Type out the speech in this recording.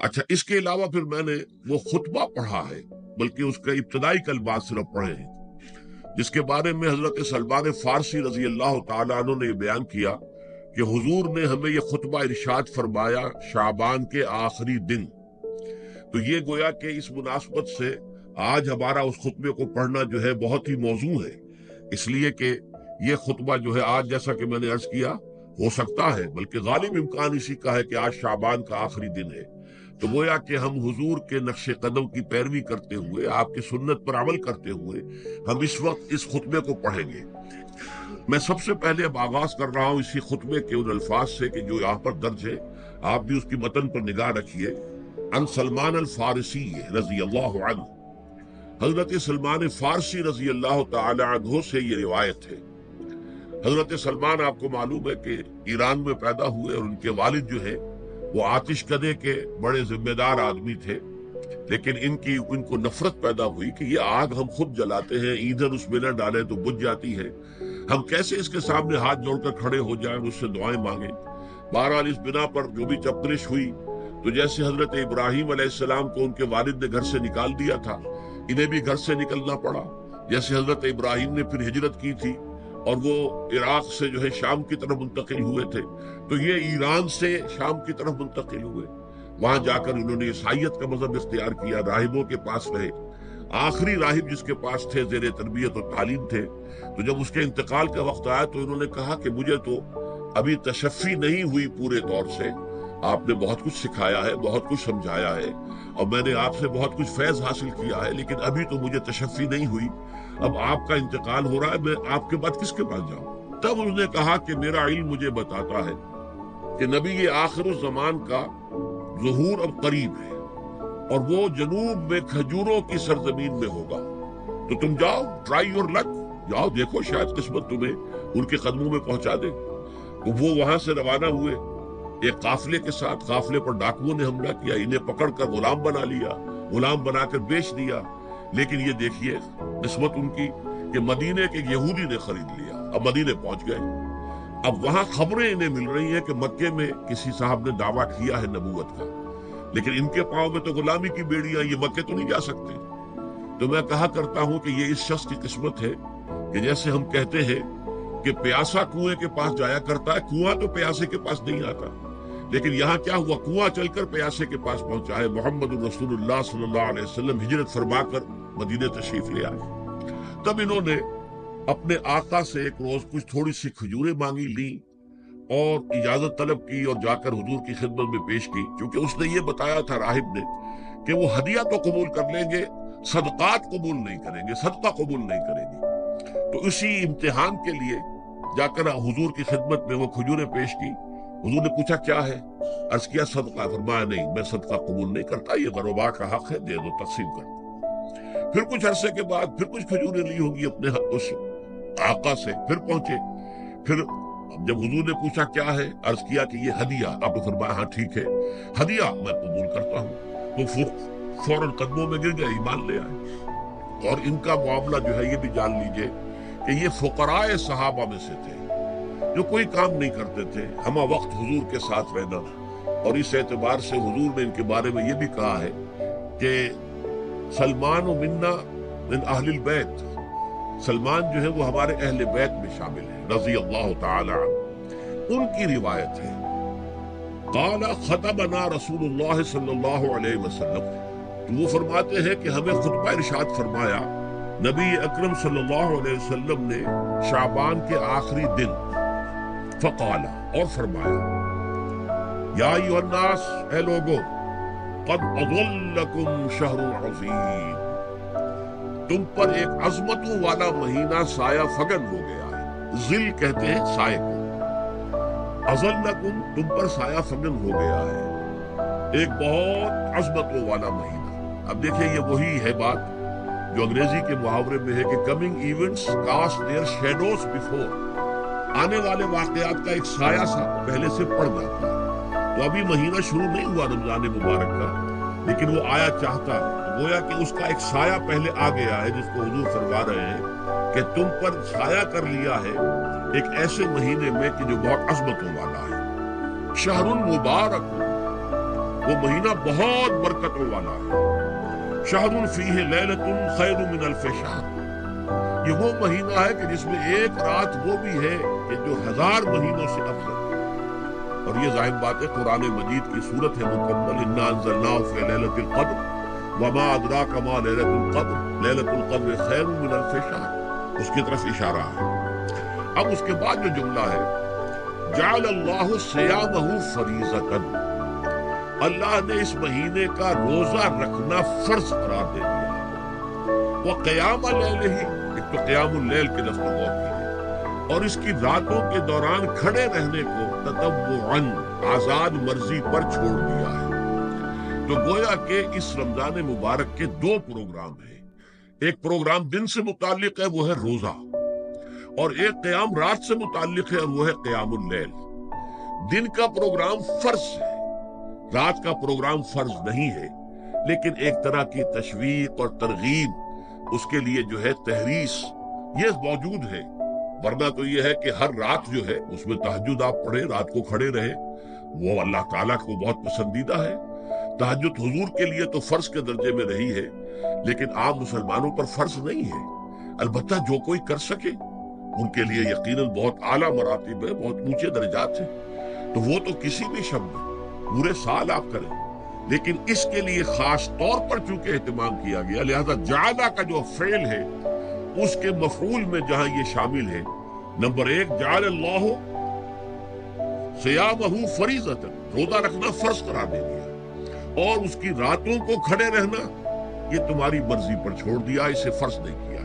اچھا، اس کے علاوہ پھر میں نے وہ خطبہ پڑھا ہے، بلکہ اس کا ابتدائی کلمات صرف پڑھے ہیں، جس کے بارے میں حضرت سلمان فارسی رضی اللہ تعالیٰ عنہ نے یہ بیان کیا کہ حضور نے ہمیں یہ خطبہ ارشاد فرمایا شعبان کے آخری دن۔ تو یہ گویا کہ اس مناسبت سے آج ہمارا اس خطبے کو پڑھنا جو ہے بہت ہی موزوں ہے، اس لیے کہ یہ خطبہ جو ہے آج، جیسا کہ میں نے عرض کیا، ہو سکتا ہے بلکہ غالب امکان اسی کا ہے کہ آج شعبان کا آخری دن ہے۔ تو گویا کہ ہم حضور کے نقش قدم کی پیروی کرتے ہوئے، آپ کی سنت پر عمل کرتے ہوئے ہم اس وقت اس خطبے کو پڑھیں گے۔ میں سب سے پہلے اب آغاز کر رہا ہوں اسی خطبے کے ان الفاظ سے کہ جو یہاں پر درج ہے، آپ بھی اس کی متن پر نگاہ رکھیے۔ ان سلمان الفارسی رضی اللہ عنہ، حضرت سلمان فارسی رضی اللہ تعالی عنہ سے یہ روایت ہے۔ حضرت سلمان آپ کو معلوم ہے کہ ایران میں پیدا ہوئے، اور ان کے والد جو ہے وہ آتش کدے کے بڑے ذمہ دار آدمی تھے، لیکن ان کو نفرت پیدا ہوئی کہ یہ آگ ہم خود جلاتے ہیں، ایندھن اس میں نہ ڈالیں تو بجھ جاتی ہے، ہم کیسے اس کے سامنے ہاتھ جوڑ کر کھڑے ہو جائیں اور اس سے دعائیں مانگیں۔ بہرحال اس بنا پر جو بھی چپرش ہوئی، تو جیسے حضرت ابراہیم علیہ السلام کو ان کے والد نے گھر سے نکال دیا تھا، انہیں بھی گھر سے نکلنا پڑا۔ جیسے حضرت ابراہیم نے پھر ہجرت کی تھی اور وہ عراق سے جو ہے شام کی طرف منتقل ہوئے تھے، تو یہ ایران سے شام کی طرف منتقل ہوئے، وہاں جا کر انہوں نے عیسائیت کا مذہب اختیار کیا، راہبوں کے پاس رہے۔ آخری راہب جس کے پاس تھے، زیر تربیت و تعلیم تھے، تو جب اس کے انتقال کا وقت آیا تو انہوں نے کہا کہ مجھے تو ابھی تشفی نہیں ہوئی پورے طور سے، آپ نے بہت کچھ سکھایا ہے، بہت کچھ سمجھایا ہے، اور میں نے آپ سے بہت کچھ فیض حاصل کیا ہے، لیکن ابھی تو مجھے تشفی نہیں ہوئی، اب آپ کا انتقال ہو رہا ہے، میں آپ کے بعد کس کے پاس جاؤں؟ تب انہوں نے کہا کہ میرا علم مجھے بتاتا ہے کہ نبی آخر الزمان کا ظہور اب قریب ہے، اور وہ جنوب میں کھجوروں کی سرزمین میں ہوگا، تو تم جاؤ، ٹرائی یور لک، جاؤ دیکھو، شاید قسمت تمہیں ان کے قدموں میں پہنچا دے۔ تو وہ وہاں سے روانہ ہوئے ایک قافلے کے ساتھ، قافلے پر ڈاکوؤں نے حملہ کیا، انہیں پکڑ کر غلام بنا لیا، غلام بنا کر بیچ دیا، لیکن یہ دیکھیے قسمت ان کی کہ مدینے کے یہودی نے خرید لیا، اب مدینے پہنچ گئے۔ اب وہاں خبریں انہیں مل رہی ہیں کہ مکے میں کسی صاحب نے دعویٰ کیا ہے نبوت کا، لیکن ان کے پاؤں میں تو غلامی کی بیڑیاں، یہ مکے تو نہیں جا سکتے۔ تو میں کہا کرتا ہوں کہ یہ اس شخص کی قسمت ہے کہ جیسے ہم کہتے ہیں کہ پیاسا کنویں کے پاس جایا کرتا ہے، کنواں تو پیاسے کے پاس نہیں آتا، لیکن یہاں کیا ہوا، کنواں چل کر پیاسے کے پاس پہنچا ہے۔ محمد رسول اللہ صلی اللہ علیہ وسلم ہجرت فرما کر مدینے تشریف لے آئے۔ تب انہوں نے اپنے آقا سے ایک روز کچھ تھوڑی سی کھجوریں مانگی، لی اور اجازت طلب کی اور جا کر حضور کی خدمت میں پیش کی، کیونکہ اس نے یہ بتایا تھا راہب نے کہ وہ ہدیہ تو قبول کر لیں گے، صدقات قبول نہیں کریں گے، صدقہ قبول نہیں کریں گے۔ تو اسی امتحان کے لیے جا کر حضور کی خدمت میں وہ کھجوریں پیش کی۔ حضور نے پوچھا کیا ہے، عرض کیا صدقہ، فرمایا نہیں، میں صدقہ قبول نہیں کرتا، یہ غربا کا حق ہے، دے دو، تقسیم کر دو۔ پھر کچھ عرصے کے بعد پھر کچھ کھجوریں لی ہوں گی اپنے اس آقا سے، پھر پہنچے، پھر جب حضور نے پوچھا کیا ہے، عرض کیا کہ یہ ہدیہ، آپ نے فرمایا ہاں ٹھیک ہے، ہدیہ میں قبول کرتا ہوں۔ تو فوراً قدموں میں گر گئے، ایمان لے آئے۔ اور ان کا معاملہ جو ہے یہ بھی جان لیجئے کہ یہ فقراء صحابہ میں سے تھے جو کوئی کام نہیں کرتے تھے، ہمہ وقت حضور کے ساتھ رہنا، اور اس اعتبار سے حضور نے ان کے بارے میں یہ بھی کہا ہے کہ سلمان و منا من اہل البیت، سلمان جو ہے وہ ہمارے اہل بیت میں شامل ہے، رضی اللہ تعالی عنہ۔ ان کی روایت ہے قال خطبنا رسول اللہ صلی اللہ علیہ وسلم، تو وہ فرماتے ہیں کہ ہمیں خطبہ ارشاد فرمایا نبی اکرم صلی اللہ علیہ وسلم نے شعبان کے آخری دن، فقال، اور فرمایا، یا ایھا الناس، اے لوگو، قد اظلکم شہر عظیم، تم پر ایک عظمتوں والا مہینہ سایہ فگن ہو گیا ہے۔ ظل کہتے ہیں سائے کو، اظلکم تم پر سایہ فگن ہو گیا ہے، ایک بہت عظمتوں والا مہینہ۔ اب دیکھیں یہ وہی ہے بات جو انگریزی کے محاورے میں ہے کہ coming events cast their shadows before, آنے والے واقعات کا ایک سایہ سا پہلے سے پڑ جاتا ہے۔ تو ابھی مہینہ شروع نہیں ہوا رمضان مبارک کا، لیکن وہ آیا چاہتا ہے، گویا کہ اس کا ایک سایہ پہلے آ گیا ہے، جس کو حضور فرما رہے ہیں کہ تم پر سایہ کر لیا ہے ایک ایسے مہینے میں کہ جو بہت عظمتوں والا ہے۔ شہر مبارک، وہ مہینہ بہت برکتوں والا ہے۔ شہر فیہ لیلۃ خیر من الف شہر، یہ وہ مہینہ ہے کہ جس میں ایک رات وہ بھی ہے کہ جو 1000 مہینوں سے افضل ہے۔ اور یہ ظاہر بات ہے قرآن مجید کی صورت ہے مکمل، انا انزلناہ فی لیلۃ القدر وما ادراک ما لیلۃ القدر لیلۃ القدر خیر من الف شہر، اس کی طرف اشارہ ہے۔ اب اس کے بعد جو جملہ ہے جعل اللہ صیامہ فریضۃ، اللہ نے اس مہینے کا روزہ رکھنا فرض قرار دے دیا۔ وہ قیام اللیل ہی، ایک تو قیام اللیل کے لفظ پر غور کیجیے، اور اس کی راتوں کے دوران کھڑے رہنے کو تطوعاً آزاد مرضی پر چھوڑ دیا ہے۔ تو گویا کہ اس رمضان مبارک کے 2 پروگرام ہیں، ایک پروگرام دن سے متعلق ہے وہ ہے روزہ، اور ایک قیام رات سے متعلق ہے اور وہ ہے قیام اللیل۔ دن کا پروگرام فرض ہے، رات کا پروگرام فرض نہیں ہے، لیکن ایک طرح کی تشویق اور ترغیب، اس کے لیے جو ہے تحریص، یہ موجود ہے۔ ورنہ تو یہ ہے کہ ہر رات جو ہے اس میں تہجد آپ پڑھیں، رات کو کھڑے رہے، وہ اللہ تعالیٰ کو بہت پسندیدہ ہے۔ تہجد حضور کے لیے تو فرض کے درجے میں رہی ہے، لیکن عام مسلمانوں پر فرض نہیں ہے۔ البتہ جو کوئی کر سکے ان کے لیے یقیناً بہت اعلیٰ مراتب ہے، بہت اونچے درجات ہیں، تو وہ تو کسی بھی شب میں پورے سال آپ کریں، لیکن اس کے لیے خاص طور پر چونکہ اہتمام کیا گیا، لہذا جعلہ کا جو فعل ہے اس کے مفعول میں جہاں یہ شامل ہے، نمبر 1 جعل اللہ صیامہ فریضۃ، روزہ رکھنا فرض قرار دے دیا، اور اس کی راتوں کو کھڑے رہنا یہ تمہاری مرضی پر چھوڑ دیا، اسے فرض نہیں کیا